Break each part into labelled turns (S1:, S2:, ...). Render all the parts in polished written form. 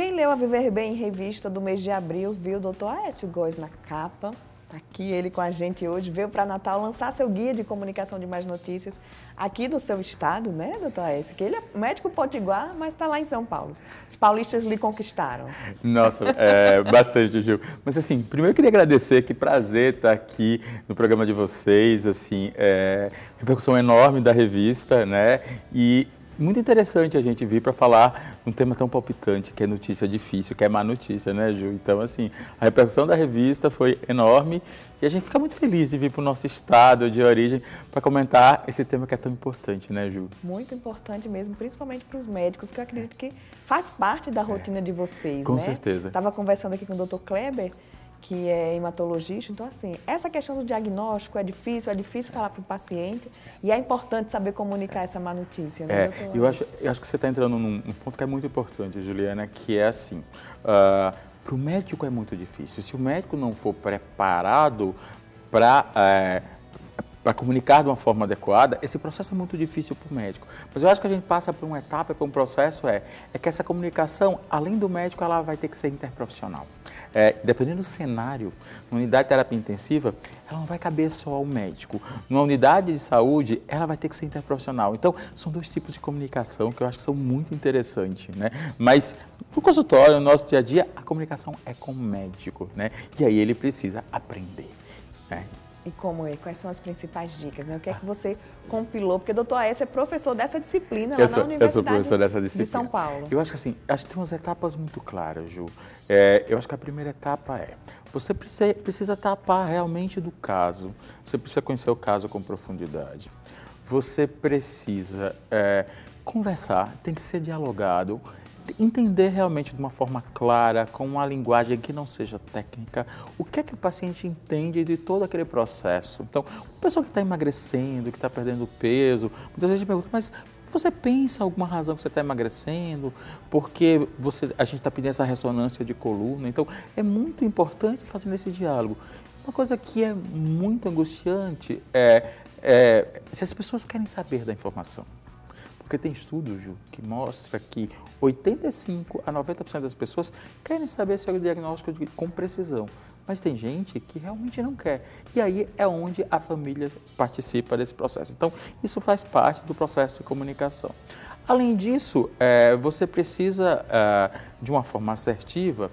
S1: Quem leu a Viver Bem em Revista do mês de abril viu o Dr. Aécio Góes na capa. Aqui ele com a gente hoje, veio para Natal lançar seu guia de comunicação de mais notícias aqui do seu estado, né, doutor Aécio? Que ele é médico potiguar, mas está lá em São Paulo. Os paulistas lhe conquistaram.
S2: Nossa, bastante, Gil. Mas assim, primeiro eu queria agradecer, que prazer estar aqui no programa de vocês, assim, repercussão enorme da revista, né, e muito interessante a gente vir para falar um tema tão palpitante, que é notícia difícil, que é má notícia, né, Ju? Então, assim, a repercussão da revista foi enorme e a gente fica muito feliz de vir para o nosso estado de origem para comentar esse tema que é tão importante, né, Ju?
S1: Muito importante mesmo, principalmente para os médicos, que eu acredito que faz parte da rotina de vocês,
S2: com
S1: né?
S2: certeza.
S1: Estava conversando aqui com o Dr. Kleber, que é hematologista, então assim, essa questão do diagnóstico é difícil falar para o paciente e é importante saber comunicar essa má notícia, né, doutor?
S2: Eu acho que você está entrando num ponto que é muito importante, Juliana, que é assim, para o médico é muito difícil. Se o médico não for preparado para comunicar de uma forma adequada, esse processo é muito difícil para o médico. Mas eu acho que a gente passa por uma etapa, por um processo, é que essa comunicação, além do médico, ela vai ter que ser interprofissional. Dependendo do cenário, na unidade de terapia intensiva, ela não vai caber só ao médico. Numa unidade de saúde, ela vai ter que ser interprofissional. Então, são dois tipos de comunicação que eu acho que são muito interessantes, né? Mas, no consultório, no nosso dia a dia, a comunicação é com o médico, né? E aí ele precisa aprender, né?
S1: E como é? Quais são as principais dicas, né? O que é que você compilou? Porque o doutor Aécio é professor dessa disciplina lá na Universidade
S2: eu sou professor dessa disciplina
S1: de São Paulo.
S2: Eu acho que assim, acho que tem umas etapas muito claras, Ju. Eu acho que a primeira etapa você precisa tapar realmente do caso, você precisa conhecer o caso com profundidade, você precisa conversar, tem que ser dialogado, entender realmente de uma forma clara, com uma linguagem que não seja técnica, o que é que o paciente entende de todo aquele processo. Então, uma pessoa que está emagrecendo, que está perdendo peso, muitas vezes pergunta, mas você pensa alguma razão que você está emagrecendo? Porque a gente está pedindo essa ressonância de coluna. Então, é muito importante fazer esse diálogo. Uma coisa que é muito angustiante se as pessoas querem saber da informação. Porque tem estudos, Ju, que mostra que 85% a 90% das pessoas querem saber sobre o diagnóstico com precisão. Mas tem gente que realmente não quer. E aí é onde a família participa desse processo. Então, isso faz parte do processo de comunicação. Além disso, você precisa, de uma forma assertiva,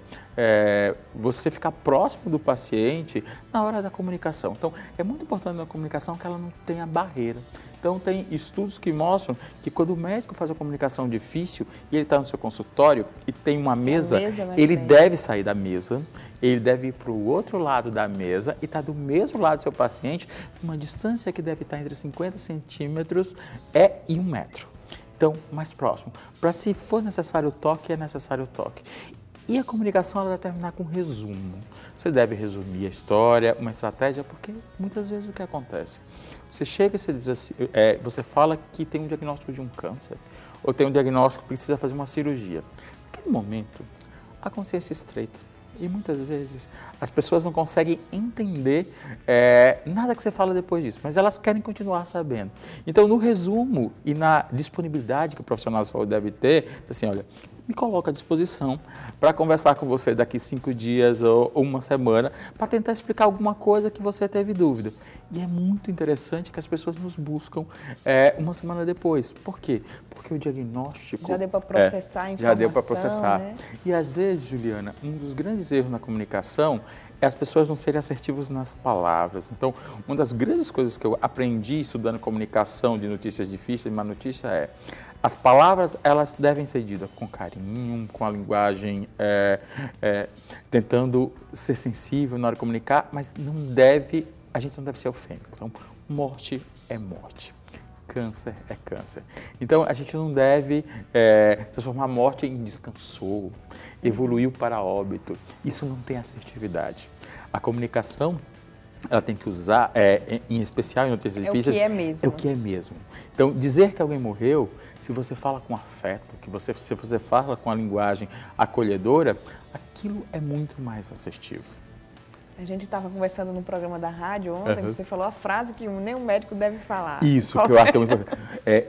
S2: você ficar próximo do paciente na hora da comunicação. Então, é muito importante na comunicação que ela não tenha barreira. Então, tem estudos que mostram que quando o médico faz uma comunicação difícil e ele está no seu consultório e tem uma mesa, ele deve sair da mesa, ele deve ir para o outro lado da mesa e estar do mesmo lado do seu paciente, numa distância que deve estar entre 50 centímetros e 1 metro. Então, mais próximo. Para se for necessário o toque, é necessário o toque. E a comunicação ela deve terminar com um resumo. Você deve resumir a história, uma estratégia, porque muitas vezes o que acontece? Você chega e você diz assim, você fala que tem um diagnóstico de um câncer, ou tem um diagnóstico que precisa fazer uma cirurgia. Naquele momento, a consciência estreita. E muitas vezes as pessoas não conseguem entender nada que você fala depois disso, mas elas querem continuar sabendo. Então, no resumo e na disponibilidade que o profissional de saúde deve ter, diz assim, olha, me coloco à disposição para conversar com você daqui 5 dias ou 1 semana para tentar explicar alguma coisa que você teve dúvida. E é muito interessante que as pessoas nos buscam 1 semana depois. Por quê? Porque o diagnóstico...
S1: Já deu para processar a informação,
S2: já deu para processar.
S1: Né?
S2: E às vezes, Juliana, um dos grandes erros na comunicação é as pessoas não serem assertivas nas palavras. Então, uma das grandes coisas que eu aprendi estudando comunicação de notícias difíceis, má notícia as palavras, elas devem ser ditas com carinho, com a linguagem, tentando ser sensível na hora de comunicar, mas a gente não deve ser ofênico. Então, morte é morte. Câncer é câncer. Então, a gente não deve transformar a morte em descansou, evoluiu para óbito. Isso não tem assertividade. A comunicação, ela tem que usar, em especial em notícias difíceis...
S1: É o que é mesmo.
S2: É o que é mesmo. Então, dizer que alguém morreu, se você fala com afeto, se você fala com a linguagem acolhedora, aquilo é muito mais assertivo.
S1: A gente estava conversando no programa da rádio ontem, você falou a frase que nenhum médico deve falar.
S2: Isso, que eu acho que é muito importante.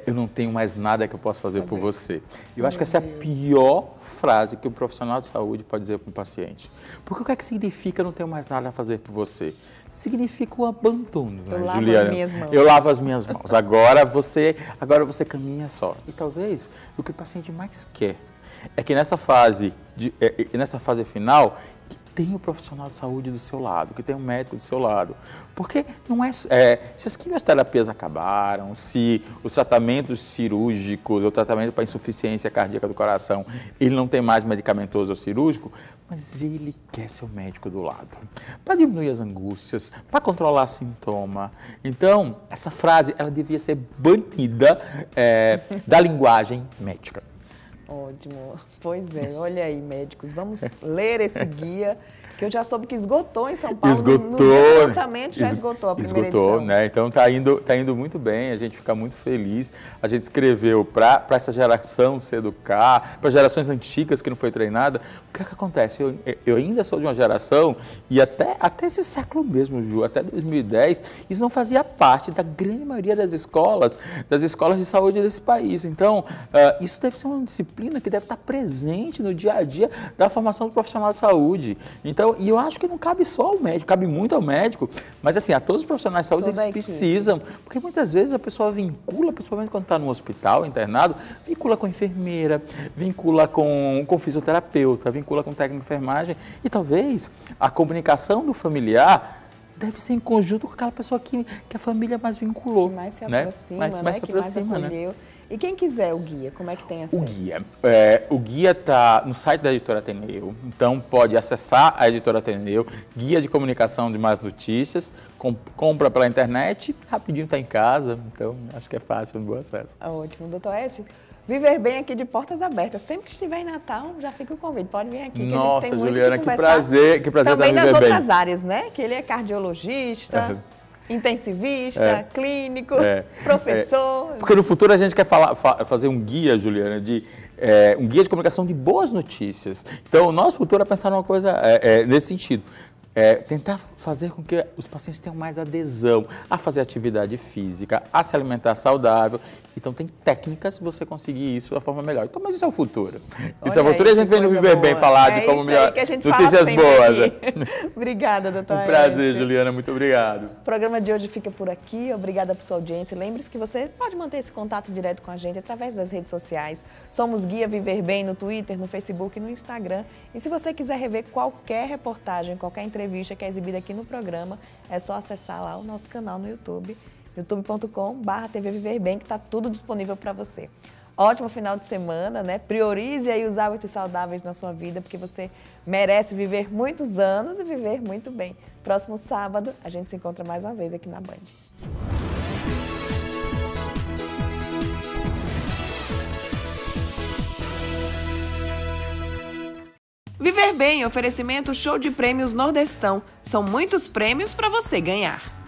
S2: Eu não tenho mais nada que eu possa fazer por você. Eu acho que essa é a pior frase que um profissional de saúde pode dizer para um paciente. Porque o que é que significa não tenho mais nada a fazer por você? Significa o abandono, né, Juliana?
S1: Eu lavo as minhas mãos.
S2: Eu lavo as minhas mãos. Agora você caminha só. E talvez o que o paciente mais quer é que nessa fase final, tem o profissional de saúde do seu lado, que tem um médico do seu lado. Porque não se as quimioterapias acabaram, se os tratamentos cirúrgicos, o tratamento para insuficiência cardíaca do coração, ele não tem mais medicamentoso ou cirúrgico, mas ele quer seu médico do lado, para diminuir as angústias, para controlar sintoma. Então, essa frase, ela devia ser banida da linguagem médica.
S1: Ótimo. Pois é, olha aí, médicos, vamos ler esse guia, que eu já soube que esgotou em São Paulo.
S2: Esgotou.
S1: No dia do lançamento já esgotou a primeira edição.
S2: Né? Então está indo muito bem, a gente fica muito feliz. A gente escreveu para essa geração se educar, para gerações antigas que não foi treinada. O que é que acontece? Eu ainda sou de uma geração, e até esse século mesmo, Ju, até 2010, isso não fazia parte da grande maioria das escolas de saúde desse país. Então, isso deve ser uma disciplina que deve estar presente no dia a dia da formação do profissional de saúde. Então, e eu acho que não cabe só ao médico, cabe muito ao médico, mas assim, a todos os profissionais de saúde, eles precisam, porque muitas vezes a pessoa vincula, principalmente quando está no hospital, internado, vincula com enfermeira, vincula com fisioterapeuta, vincula com técnico de enfermagem, e talvez a comunicação do familiar deve ser em conjunto com aquela pessoa que a família mais vinculou.
S1: Que mais se aproxima,
S2: né? Mais se aproxima,
S1: mais acolheu.
S2: né?
S1: E quem quiser o guia, como é que tem acesso?
S2: O guia está no site da Editora Ateneu, então pode acessar a Editora Ateneu, guia de comunicação de mais notícias, compra pela internet, rapidinho está em casa, então acho que é fácil, um bom acesso.
S1: Ótimo. Doutor Aécio, Viver Bem aqui de portas abertas. Sempre que estiver em Natal, já fica o convite. Pode vir aqui, que
S2: Nossa,
S1: a gente tem muito
S2: Juliana,
S1: que
S2: que prazer
S1: também
S2: estar
S1: das
S2: Viver Bem.
S1: outras áreas, né? Que ele é cardiologista, intensivista, clínico, professor.
S2: Porque no futuro a gente quer fazer um guia, Juliana, um guia de comunicação de boas notícias. Então, o nosso futuro é pensar numa coisa nesse sentido. Tentar fazer com que os pacientes tenham mais adesão a fazer atividade física, a se alimentar saudável. Então, tem técnicas de você conseguir isso da forma melhor. Então, mas isso é o futuro. Isso é o futuro, e a gente vem no Viver Bem falar de como melhor, notícias boas.
S1: Obrigada, doutora.
S2: Um prazer, Juliana, muito obrigado.
S1: O programa de hoje fica por aqui. Obrigada por sua audiência. Lembre-se que você pode manter esse contato direto com a gente através das redes sociais. Somos Guia Viver Bem no Twitter, no Facebook e no Instagram. E se você quiser rever qualquer reportagem, qualquer entrevista que é exibida aqui no programa, é só acessar lá o nosso canal no YouTube, youtube.com/TV Viver Bem, que está tudo disponível para você. Ótimo final de semana, né? Priorize aí os hábitos saudáveis na sua vida, porque você merece viver muitos anos e viver muito bem. Próximo sábado, a gente se encontra mais uma vez aqui na Band. Viver Bem, oferecimento show de prêmios Nordestão. São muitos prêmios para você ganhar.